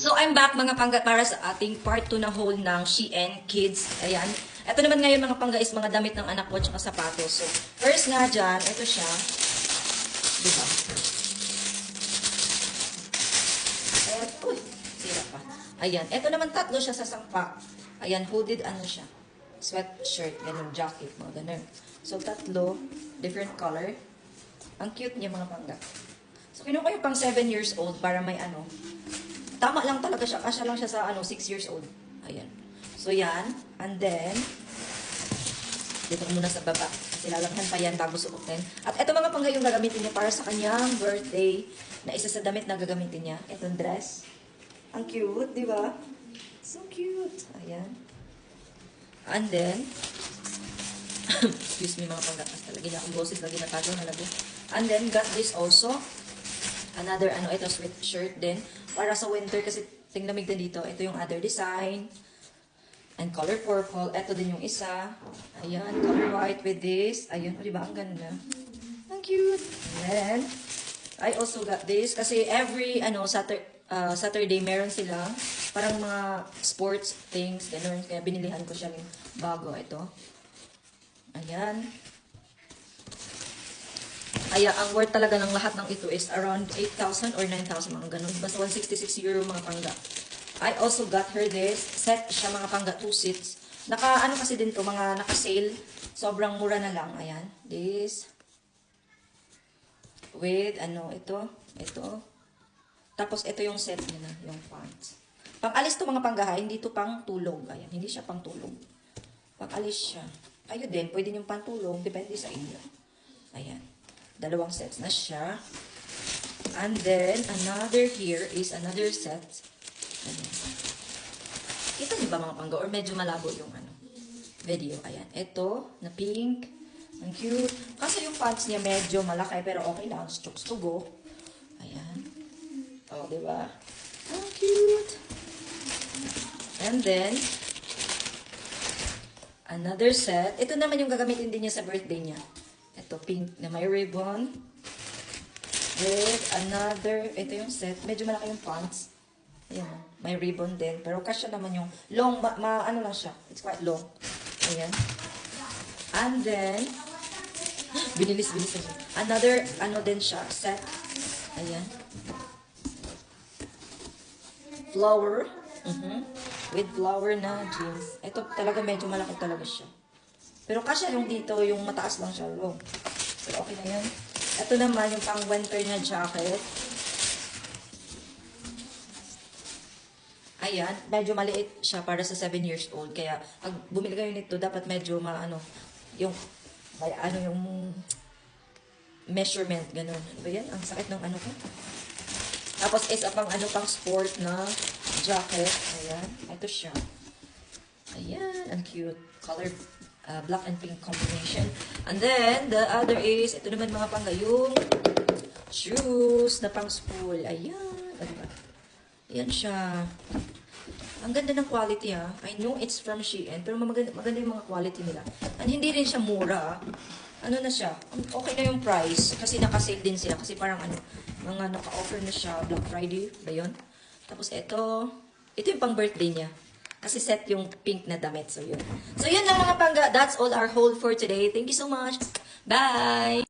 So, I'm back mga pangga para sa ating part 2 na haul ng Shein Kids. Ayan. Ito naman ngayon mga pangga is mga damit ng anak ko at sapatos. So, first nga dyan, ito siya. Diba? Uy, sira pa. Ayan. Ito naman tatlo siya sa sangpa. Ayan, hooded ano siya. Sweatshirt, ganun, jacket, mga ganun. So, tatlo, different color. Ang cute niya mga pangga. So, kinuha ko yung pang 7 years old para may ano. Tama lang talaga siya. Kasya lang siya sa 6 years old. Ayan. So, yan. And then, dito ko muna sa baba. Kasi lalaghan pa yan bago suotin. At ito mga pangga yung gagamitin niya para sa kanyang birthday na isa sa damit na gagamitin niya. Itong dress. Ang cute, di ba? So cute. Ayan. And then, excuse me mga pangga. Basta lagi niya akong boses. Lagi natagaw na lagi. And then, got this also. Another, ito, sweatshirt din. Para sa winter, kasi tinglamig din dito. Ito yung other design. And color purple. Ito din yung isa. Ayan, color white with this. Ayan, o diba? Ang ganda. Ang cute. And then, I also got this. Kasi every, Saturday, meron sila. Parang mga sports things. Ganun. Kaya binilihan ko siya ng bago. Ito. Ayan. Kaya ang worth talaga ng lahat ng ito is around 8,000 or 9,000 mga ganun. Basta 166 euro mga pangga. I also got her this. Set siya mga pangga, 2 seats. Ano kasi din to, mga naka-sale. Sobrang mura na lang. Ayan. This. With, ito. Tapos ito yung set niya na, yung pants. Pang-alis to mga pangga, hindi to pang tulog. Ayan, hindi siya pang tulog. Pang-alis siya. Kayo din, pwede yung pang tulog. Depende sa inyo. Ayan. Dalawang sets na siya. And then, another here is another set. Kita niyo ba mga pangga? Or medyo malabo yung video. Ayan. Ito, na pink. Ang cute. Kasi yung pants niya medyo malaki, pero okay lang. Chokes to go. Ayan. Oh, diba? Ang cute. And then, another set. Ito naman yung gagamitin din niya sa birthday niya. Ito, pink na may ribbon. With another, ito yung set. Medyo malaki yung pants. Ayan, may ribbon din. Pero kasya naman yung long, ano lang siya. It's quite long. Ayan. And then, binilis na siya. Another, din siya, set. Ayan. Flower. With flower na jeans. Ito talaga medyo malaki talaga siya. Pero kasya yung dito, yung mataas lang siya, long. Pero okay na yan. Ito naman, yung pang winter na jacket. Ayan, medyo maliit siya para sa 7 years old. Kaya, pag bumili kayo nito, dapat medyo yung measurement, ganun. Ano ba yan? Ang sakit ng ko. Tapos, isa pang pang sport na jacket. Ayan, ito siya. Ayan, ang cute. Color black and pink combination. And then, the other is, ito naman mga pangga, yung shoes na pang spool. Ayan. Diba? Ayan siya. Ang ganda ng quality ha. I know it's from Shein, pero maganda yung mga quality nila. And hindi rin siya mura. Ano na siya? Okay na yung price. Kasi naka-sale din sila. Kasi parang mga naka-offer na siya. Black Friday ba yun? Tapos ito yung pang birthday niya. Kasi set yung pink na damit. So, yun. So, yun lang mga pangga. That's all our haul for today. Thank you so much. Bye!